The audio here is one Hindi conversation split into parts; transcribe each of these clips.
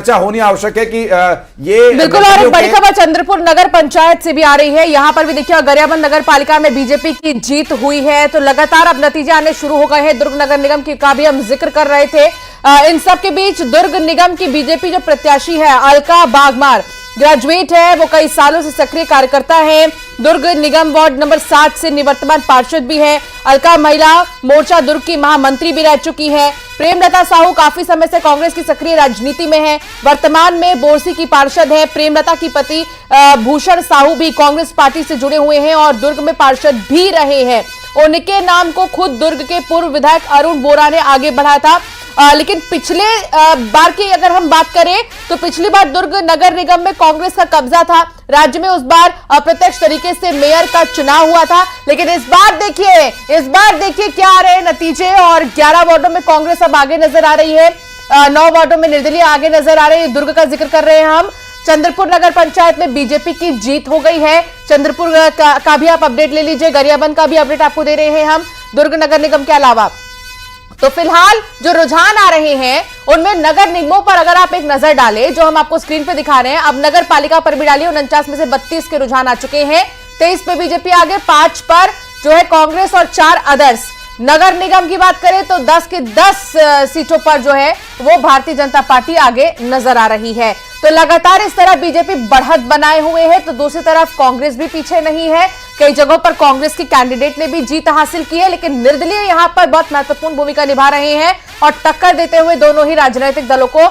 चर्चा होनी आवश्यक है कि ये बिल्कुल। और एक बड़ी खबर चंद्रपुर नगर पंचायत से भी आ रही है। यहां पर भी देखिए गरियाबंद नगर पालिका में बीजेपी की जीत हुई है, तो लगातार अब नतीजे आने शुरू हो गए हैं। दुर्ग नगर निगम का भी हम जिक्र कर रहे थे। इन सब के बीच दुर्ग निगम की बीजेपी जो प्रत्याशी है अलका बागमार, ग्रेजुएट है, वो कई सालों से सक्रिय कार्यकर्ता है। दुर्ग निगम वार्ड नंबर 7 से निवर्तमान पार्षद भी है। अलका महिला मोर्चा दुर्ग की महामंत्री भी रह चुकी है। प्रेमलता साहू काफी समय से कांग्रेस की सक्रिय राजनीति में है, वर्तमान में बोरसी की पार्षद है। प्रेमलता की पति भूषण साहू भी कांग्रेस पार्टी से जुड़े हुए हैं और दुर्ग में पार्षद भी रहे हैं। उनके नाम को खुद दुर्ग के पूर्व विधायक अरुण बोरा ने आगे बढ़ाया था। लेकिन पिछले बार की अगर हम बात करें तो पिछली बार दुर्ग नगर निगम में कांग्रेस का कब्जा था। राज्य में उस बार अप्रत्यक्ष तरीके से मेयर का चुनाव हुआ था। लेकिन इस बार देखिए क्या आ रहे हैं नतीजे। और 11 वार्डों में कांग्रेस अब आगे नजर आ रही है, 9 वार्डों में निर्दलीय आगे नजर आ रही है। दुर्ग का जिक्र कर रहे हैं हम। चंद्रपुर नगर पंचायत में बीजेपी की जीत हो गई है। चंद्रपुर का भी आप अपडेट ले लीजिए, गरियाबंद का भी अपडेट आपको दे रहे हैं हम दुर्ग नगर निगम के अलावा। तो फिलहाल जो रुझान आ रहे हैं उनमें नगर निगमों पर अगर आप एक नजर डालें, जो हम आपको स्क्रीन पे दिखा रहे हैं, अब नगर पालिका पर भी डालिए। 49 में से 32 के रुझान आ चुके हैं। 23 पे बीजेपी आगे, 5 पर जो है कांग्रेस और 4 अदर्स। नगर निगम की बात करें तो 10 के 10 सीटों पर जो है वो भारतीय जनता पार्टी आगे नजर आ रही है। तो लगातार इस तरह बीजेपी बढ़त बनाए हुए है, तो दूसरी तरफ कांग्रेस भी पीछे नहीं है। कई जगहों पर कांग्रेस की कैंडिडेट ने भी जीत हासिल की है, लेकिन निर्दलीय यहां पर बहुत महत्वपूर्ण भूमिका निभा रहे हैं और टक्कर देते हुए दोनों ही राजनीतिक दलों को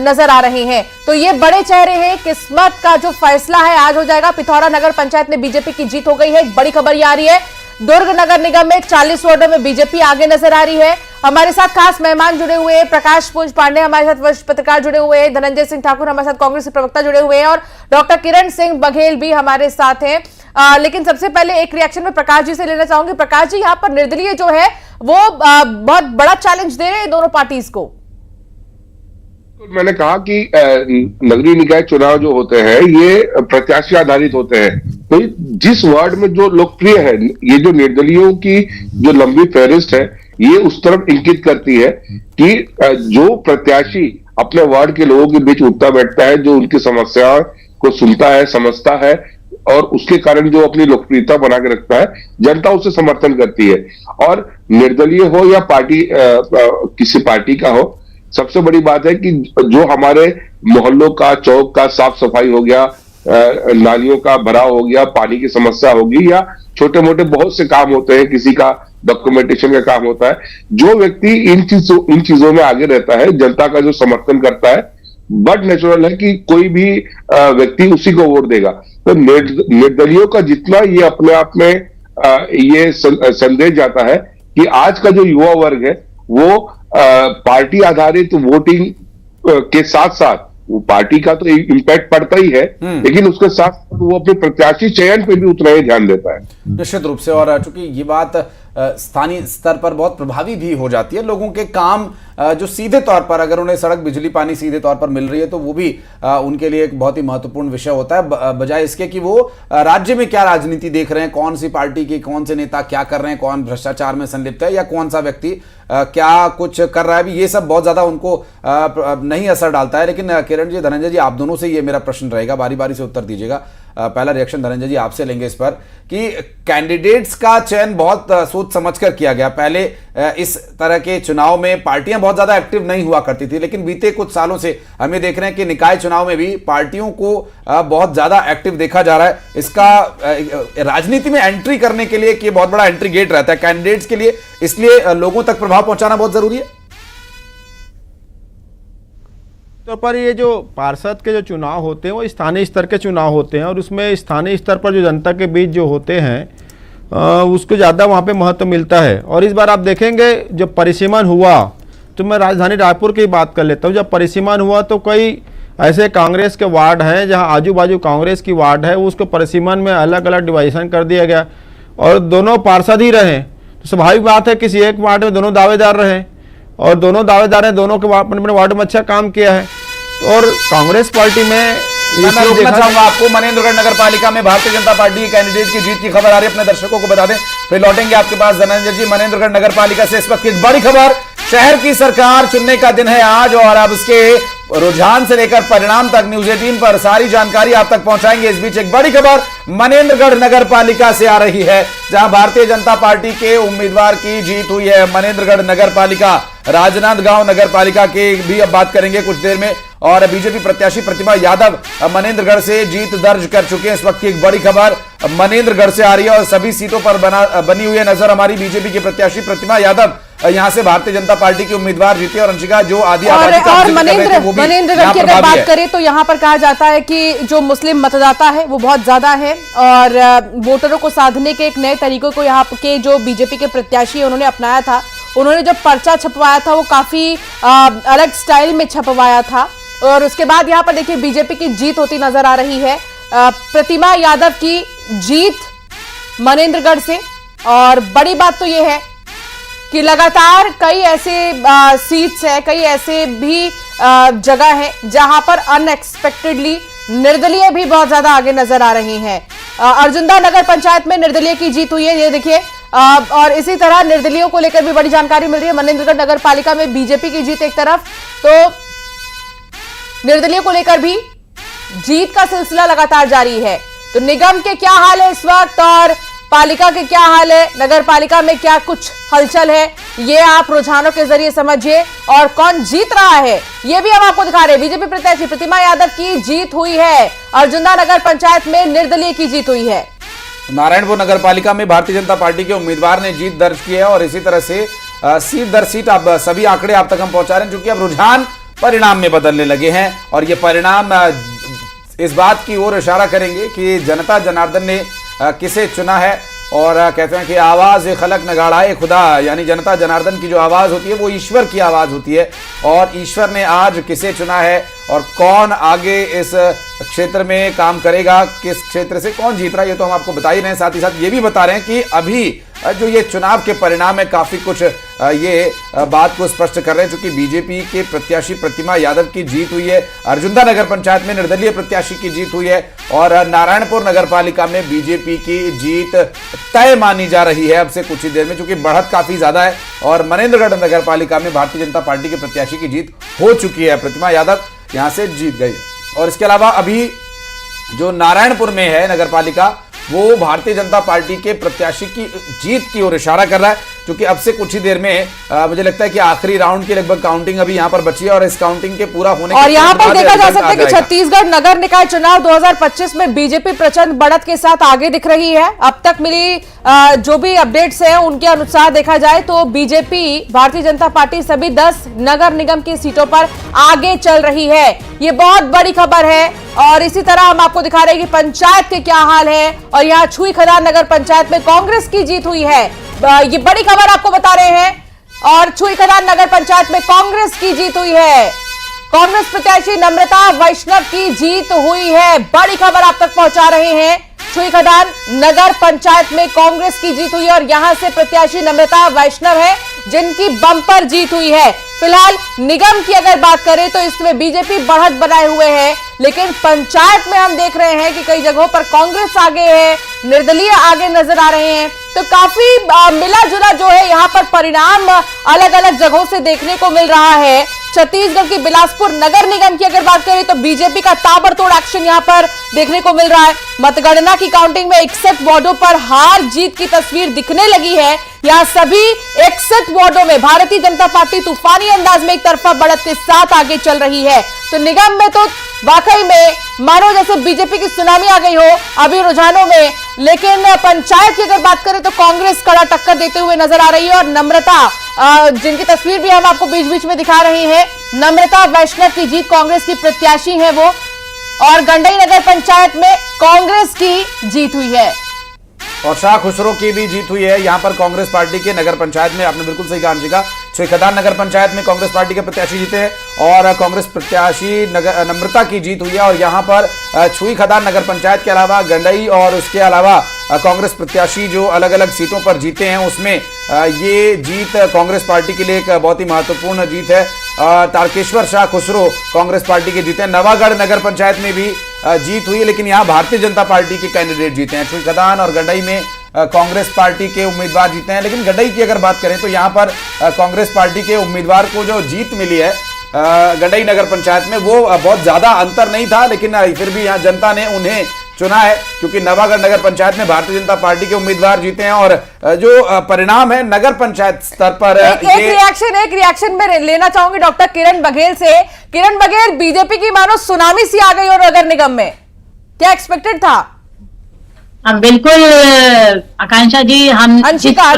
नजर आ रहे हैं। तो ये बड़े चेहरे हैं, किस्मत का जो फैसला है आज हो जाएगा। पिथौरा नगर पंचायत में बीजेपी की जीत हो गई है। एक बड़ी खबर ये आ रही है, दुर्ग नगर निगम में 40 वार्डों में बीजेपी आगे नजर आ रही है। हमारे साथ खास मेहमान जुड़े हुए हैं, प्रकाश पुंज पांडे हमारे साथ वरिष्ठ पत्रकार जुड़े हुए हैं, धनंजय सिंह ठाकुर हमारे साथ कांग्रेस के प्रवक्ता जुड़े हुए हैं और डॉक्टर किरण सिंह बघेल भी हमारे साथ हैं। लेकिन सबसे पहले एक रिएक्शन में प्रकाश जी से लेना चाहूंगी। प्रकाश जी, यहाँ पर निर्दलीय जो है वो बहुत बड़ा चैलेंज दे रहे हैं दोनों पार्टीज को। मैंने कहा कि नगरीय निकाय चुनाव जो होते हैं ये प्रत्याशी आधारित होते हैं। तो जिस वार्ड में जो लोकप्रिय है, ये जो निर्दलीयों की जो लंबी फहरिस्त है ये उस तरफ इंगित करती है कि जो प्रत्याशी अपने वार्ड के लोगों के बीच उठता बैठता है, जो उनकी समस्या को सुनता है, समझता है और उसके कारण जो अपनी लोकप्रियता बना के रखता है, जनता उसे समर्थन करती है। और निर्दलीय हो या पार्टी किसी पार्टी का हो, सबसे बड़ी बात है कि जो हमारे मोहल्लों का, चौक का साफ सफाई हो गया, नालियों का भराव हो गया, पानी की समस्या होगी या छोटे मोटे बहुत से काम होते हैं, किसी का डॉक्यूमेंटेशन का काम होता है, जो व्यक्ति इन चीजों में आगे रहता है, जनता का जो समर्थन करता है, बट नेचुरल है कि कोई भी व्यक्ति उसी को वोट देगा। तो निर्दलियों का जितना ये अपने आप में ये संदेश जाता है कि आज का जो युवा वर्ग है वो पार्टी आधारित वोटिंग के साथ साथ वो पार्टी का तो इम्पैक्ट पड़ता ही है, लेकिन उसके साथ वो अपने प्रत्याशी चयन पे भी उतना ही ध्यान देता है निश्चित रूप से। और चूंकि ये बात स्थानीय स्तर पर बहुत प्रभावी भी हो जाती है, लोगों के काम जो सीधे तौर पर अगर उन्हें सड़क, बिजली, पानी सीधे तौर पर मिल रही है तो वो भी उनके लिए एक बहुत ही महत्वपूर्ण विषय होता है, बजाय इसके कि वो राज्य में क्या राजनीति देख रहे हैं, कौन सी पार्टी के कौन से नेता क्या कर रहे हैं, कौन भ्रष्टाचार में संलिप्त है या कौन सा व्यक्ति क्या कुछ कर रहा है, भी ये सब बहुत ज्यादा उनको नहीं असर डालता है। लेकिन किरण जी, धनंजय जी, आप दोनों से ये मेरा प्रश्न रहेगा, बारी बारी से उत्तर दीजिएगा। पहला रिएक्शन धनंजय जी आपसे लेंगे इस पर कि कैंडिडेट्स का चयन बहुत सोच समझकर किया गया। पहले इस तरह के चुनाव में पार्टियां बहुत ज्यादा एक्टिव नहीं हुआ करती थी, लेकिन बीते कुछ सालों से हमें देख रहे हैं कि निकाय चुनाव में भी पार्टियों को बहुत ज्यादा एक्टिव देखा जा रहा है। इसका राजनीति में एंट्री करने के लिए बहुत बड़ा एंट्री गेट रहता है कैंडिडेट्स के लिए, इसलिए लोगों तक प्रभाव पहुंचाना बहुत जरूरी है। तो पर ये जो पार्षद के जो चुनाव होते हैं वो स्थानीय स्तर के चुनाव होते हैं और उसमें स्थानीय स्तर पर जो जनता के बीच जो होते हैं उसको ज़्यादा वहाँ पे महत्व मिलता है। और इस बार आप देखेंगे जब परिसीमन हुआ, तो मैं राजधानी रायपुर की बात कर लेता हूँ। जब परिसीमन हुआ तो कई ऐसे कांग्रेस के वार्ड हैं जहाँ आजू बाजू कांग्रेस की वार्ड है, उसको परिसीमन में अलग अलग डिवाइजन कर दिया गया और दोनों पार्षद ही रहे। तो स्वाभाविक बात है किसी एक वार्ड में दोनों दावेदार रहे और दोनों दावेदार हैं, दोनों के अपने वार्ड में अच्छा काम किया है। और कांग्रेस पार्टी में मैं रोकना चाहूंगा आपको, मनेंद्रगढ़ नगर पालिका में भारतीय जनता पार्टी के कैंडिडेट की जीत की खबर आ रही है, अपने दर्शकों को बता दें, फिर लौटेंगे आपके पास धनंजय जी। मनेंद्रगढ़ नगर पालिका से इस वक्त एक बड़ी खबर, शहर की सरकार चुनने का दिन है आज और अब उसके रुझान से लेकर परिणाम तक न्यूज 18 पर सारी जानकारी आप तक पहुंचाएंगे। इस बीच एक बड़ी खबर मनेंद्रगढ़ नगर पालिका से आ रही है, जहां भारतीय जनता पार्टी के उम्मीदवार की जीत हुई है। मनेंद्रगढ़ नगर पालिका, राजनांदगांव नगर पालिका की भी अब बात करेंगे कुछ देर में। और बीजेपी प्रत्याशी प्रतिमा यादव मनेंद्रगढ़ से जीत दर्ज कर चुके हैं। इस वक्त की एक बड़ी खबर मनेंद्रगढ़ से आ रही है और सभी सीटों पर बनी हुई है नजर हमारी। बीजेपी की प्रत्याशी प्रतिमा यादव यहां से भारतीय जनता पार्टी की उम्मीदवार जीती और अंशिका जो आदि और मनेंद्रगढ़ की अगर बात करें तो यहां पर कहा जाता है कि जो मुस्लिम मतदाता है वो बहुत ज्यादा है और वोटरों को साधने के एक नए तरीकों को यहाँ के जो बीजेपी के प्रत्याशी है उन्होंने अपनाया था। उन्होंने जब पर्चा छपवाया था वो काफी अलग स्टाइल में छपवाया था और उसके बाद यहाँ पर देखिए बीजेपी की जीत होती नजर आ रही है। प्रतिमा यादव की जीत मनेंद्रगढ़ से। और बड़ी बात तो ये है कि लगातार कई ऐसे सीट्स है, कई ऐसे भी जगह है जहां पर अनएक्सपेक्टेडली निर्दलीय भी बहुत ज्यादा आगे नजर आ रही हैं। अर्जुंदा नगर पंचायत में निर्दलीय की जीत हुई है, ये देखिए। और इसी तरह निर्दलीयों को लेकर भी बड़ी जानकारी मिल रही है। मनेंद्रगढ़ नगर पालिका में बीजेपी की जीत एक तरफ, तो निर्दलीयों को लेकर भी जीत का सिलसिला लगातार जारी है। तो निगम के क्या हाल है इस वक्त और पालिका के क्या हाल है, नगर पालिका में क्या कुछ हलचल है, ये आप रुझानों के जरिए समझिए। और कौन जीत रहा है ये भी हम आपको दिखा रहे हैं। बीजेपी प्रत्याशी प्रतिमा यादव की जीत हुई है। अर्जुंदा नगर पंचायत में निर्दलीय की जीत हुई है। नारायणपुर नगर पालिका में भारतीय जनता पार्टी के उम्मीदवार ने जीत दर्ज की है और इसी तरह से सीट दर सीट अब सभी आंकड़े आप तक हम पहुंचा रहे हैं, क्योंकि अब रुझान परिणाम में बदलने लगे हैं। और ये परिणाम इस बात की ओर इशारा करेंगे कि जनता जनार्दन ने किसे चुना है। और कहते हैं कि आवाज खलक नगाड़ाए खुदा, यानी जनता जनार्दन की जो आवाज होती है वो ईश्वर की आवाज होती है। और ईश्वर ने आज किसे चुना है और कौन आगे इस क्षेत्र में काम करेगा, किस क्षेत्र से कौन जीत रहा है, ये तो हम आपको बता ही रहे हैं। साथ ही साथ ये भी बता रहे हैं कि अभी जो ये चुनाव के परिणाम है काफी कुछ ये बात को स्पष्ट कर रहे हैं, क्योंकि बीजेपी के प्रत्याशी प्रतिमा यादव की जीत हुई है। अर्जुंदा नगर पंचायत में निर्दलीय प्रत्याशी की जीत हुई है और नारायणपुर नगर पालिका में बीजेपी की जीत तय मानी जा रही है अब से कुछ ही देर में, क्योंकि बढ़त काफी ज्यादा है। और मनेंद्रगढ़ नगर पालिका में भारतीय जनता पार्टी के प्रत्याशी की जीत हो चुकी है, प्रतिमा यादव यहां से जीत गई। और इसके अलावा अभी जो नारायणपुर में है नगर पालिका, वो भारतीय जनता पार्टी के प्रत्याशी की जीत की ओर इशारा कर रहा है, क्योंकि अब से कुछ ही देर में मुझे लगता है कि आखिरी राउंड की लगभग काउंटिंग अभी यहां पर बची है और इस काउंटिंग के पूरा होने और यहां पर देखा जा सकता है कि छत्तीसगढ़ नगर निकाय चुनाव 2025 में बीजेपी प्रचंड बढ़त के साथ आगे दिख रही है। अब तक मिली जो भी अपडेट्स हैं उनके अनुसार देखा जाए तो बीजेपी भारतीय जनता पार्टी सभी 10 नगर निगम की सीटों पर आगे चल रही है। ये बहुत बड़ी खबर है। और इसी तरह हम आपको दिखा रहे हैं कि पंचायत के क्या हाल है। और यहाँ छुई खदान नगर पंचायत में कांग्रेस की जीत हुई है, ये बड़ी खबर आपको बता रहे हैं। और छुई खदान नगर पंचायत में कांग्रेस की जीत हुई है। कांग्रेस प्रत्याशी नम्रता वैष्णव की जीत हुई है, बड़ी खबर आप तक पहुंचा रहे हैं। छुई खदान नगर पंचायत में कांग्रेस की जीत हुई है और यहां से प्रत्याशी नम्रता वैष्णव है जिनकी बम्पर जीत हुई है। फिलहाल निगम की अगर बात करें तो इसमें बीजेपी बढ़त बनाए हुए है, लेकिन पंचायत में हम देख रहे हैं कि कई जगहों पर कांग्रेस आगे है, निर्दलीय आगे नजर आ रहे हैं। तो काफी मिला जुला जो है यहाँ पर परिणाम अलग अलग जगहों से देखने को मिल रहा है। छत्तीसगढ़ की बिलासपुर नगर निगम की अगर बात करें तो बीजेपी का ताबड़तोड़ एक्शन यहां पर देखने को मिल रहा है। मतगणना की काउंटिंग में 61 वार्डों पर हार जीत की तस्वीर दिखने लगी है। यहां सभी 61 वार्डों में भारतीय जनता पार्टी तूफानी अंदाज में एक तरफा बढ़त के साथ आगे चल रही है। तो निगम में तो वाकई में मानो जैसे बीजेपी की सुनामी आ गई हो अभी रुझानों में। लेकिन पंचायत की अगर बात करें तो कांग्रेस कड़ा टक्कर देते हुए नजर आ रही है। और नम्रता जिनकी तस्वीर भी हम आपको बीच बीच में दिखा रहे हैं, नम्रता वैष्णव की जीत, कांग्रेस की प्रत्याशी है वो। और गंडई नगर पंचायत में कांग्रेस की जीत हुई है और शाह खुसरो की भी जीत हुई है यहाँ पर कांग्रेस पार्टी के नगर पंचायत में। आपने बिल्कुल सही कहा अंशिका, छुई खदान नगर पंचायत में कांग्रेस पार्टी के प्रत्याशी जीते हैं और कांग्रेस प्रत्याशी नम्रता की जीत हुई है। और यहाँ पर छुई खदान नगर पंचायत के अलावा गंडई और उसके अलावा कांग्रेस प्रत्याशी जो अलग अलग सीटों पर जीते हैं उसमें ये जीत कांग्रेस पार्टी के लिए एक बहुत ही महत्वपूर्ण जीत है। तारकेश्वर शाह खुसरो कांग्रेस पार्टी के जीते हैं। नवागढ़ नगर पंचायत में भी जीत हुई है, लेकिन यहाँ भारतीय जनता पार्टी के कैंडिडेट जीते हैं। छुई खदान और गंडई में कांग्रेस पार्टी के उम्मीदवार जीते हैं, लेकिन गंडई की अगर बात करें तो यहाँ पर कांग्रेस पार्टी के उम्मीदवार को जो जीत मिली है गंडई नगर पंचायत में वो बहुत ज्यादा अंतर नहीं था, लेकिन फिर भी यहाँ जनता ने उन्हें चुना है क्योंकि नवागढ़ नगर पंचायत में भारतीय जनता पार्टी के उम्मीदवार जीते हैं। और जो परिणाम है नगर पंचायत स्तर पर एक रिएक्शन में लेना चाहूंगी डॉक्टर किरण बघेल से। किरण बघेल, बीजेपी की मानो सुनामी सी आ गई और नगर निगम में, क्या एक्सपेक्टेड था? बिल्कुल आकांक्षा जी, हम अंशिका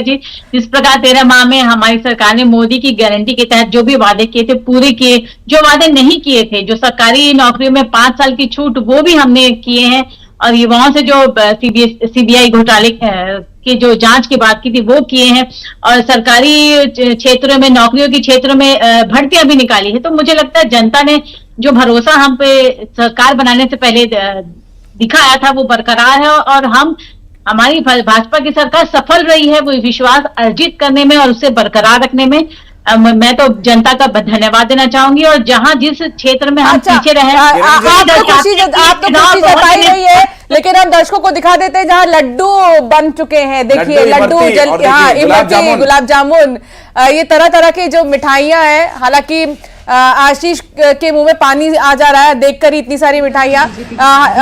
जी, जिस प्रकार 13 माह में हमारी सरकार ने मोदी की गारंटी के तहत जो भी वादे किए थे पूरे किए, जो वादे नहीं किए थे, जो सरकारी नौकरियों में 5 साल की छूट वो भी हमने किए हैं, और युवाओं से जो सीबीआई घोटाले की जो जांच की बात की थी वो किए हैं, और सरकारी क्षेत्रों में नौकरियों के क्षेत्रों में भर्तियां भी निकाली है। तो मुझे लगता है जनता ने जो भरोसा हम पे सरकार बनाने से पहले दिखाया था वो बरकरार है, और हमारी भाजपा की सरकार सफल रही है वो विश्वास अर्जित करने में और उसे बरकरार रखने में। मैं तो जनता का धन्यवाद देना चाहूंगी। और जहां जिस क्षेत्र में हम पीछे रहे, आप तो खुशी जताई रही है, लेकिन हम दर्शकों को दिखा देते हैं जहां लड्डू बन चुके हैं। देखिए लड्डू, इमरती, गुलाब जामुन, ये तरह तरह की जो मिठाइयां हैं। हालांकि आशीष के मुंह में पानी आ जा रहा है देखकर ही इतनी सारी मिठाइयां।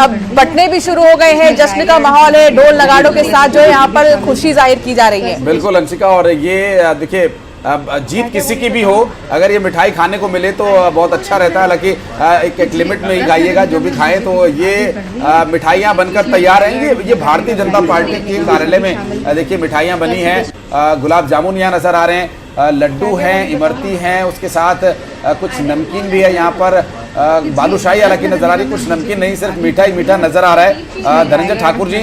अब बंटने भी शुरू हो गए हैं, जश्न का माहौल है, ढोल नगाड़ों के साथ जो है यहाँ पर खुशी जाहिर की जा रही है। बिल्कुल अंशिका, और ये देखिए जीत किसी की भी हो, अगर ये मिठाई खाने को मिले तो बहुत अच्छा रहता है। हालांकि एक लिमिट में ही खाइएगा, जो भी खाएं। तो ये मिठाइयाँ बनकर तैयार हैं। ये भारतीय जनता पार्टी के कार्यालय में देखिए मिठाइयाँ बनी हैं। गुलाब जामुन यहाँ नजर आ रहे हैं, लड्डू हैं, इमरती हैं, उसके साथ कुछ नमकीन भी है यहाँ पर। बालूशाही हालांकि नजर आ रही, कुछ नमकीन नहीं, सिर्फ मीठा ही मीठा नजर आ रहा है। धनंजय ठाकुर जी,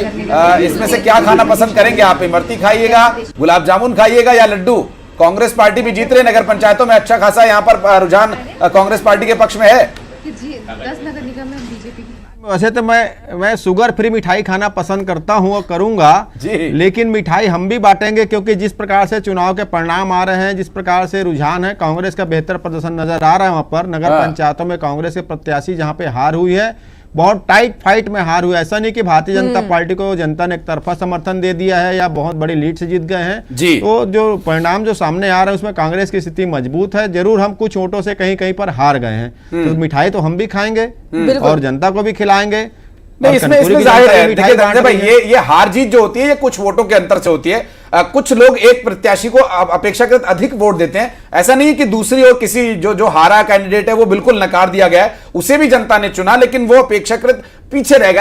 इसमें से क्या खाना पसंद करेंगे आप? इमरती खाइएगा, गुलाब जामुन खाइएगा या लड्डू? कांग्रेस पार्टी भी जीत रही नगर पंचायतों में, अच्छा खासा यहाँ पर रुझान कांग्रेस पार्टी के पक्ष में है। 10 नगर निगम में बीजेपी। वैसे तो मैं शुगर फ्री मिठाई खाना पसंद करता हूं और करूंगा जी, लेकिन मिठाई हम भी बांटेंगे, क्योंकि जिस प्रकार से चुनाव के परिणाम आ रहे हैं, जिस प्रकार से रुझान है, कांग्रेस का बेहतर प्रदर्शन नजर आ रहा है। वहां पर नगर पंचायतों में कांग्रेस के प्रत्याशी जहां पे हार हुई है, बहुत टाइट फाइट में हार हुई। ऐसा नहीं कि भारतीय जनता पार्टी को जनता ने एक तरफा समर्थन दे दिया है या बहुत बड़ी लीड से जीत गए हैं जी। तो जो परिणाम जो सामने आ रहे हैं उसमें कांग्रेस की स्थिति मजबूत है। जरूर हम कुछ वोटों से कहीं कहीं पर हार गए हैं, तो मिठाई तो हम भी खाएंगे और जनता को भी खिलाएंगे। नहीं, इसमें जाहिर है, देखिए धनंजय भाई, ये हार जीत जो होती है ये कुछ वोटों के अंतर से होती है। कुछ लोग एक प्रत्याशी को अपेक्षाकृत अधिक वोट देते हैं। ऐसा नहीं कि दूसरी ओर किसी जो हारा कैंडिडेट है वो बिल्कुल नकार दिया गया है, उसे भी जनता ने चुना, लेकिन वो अपेक्षाकृत पीछे रह गया।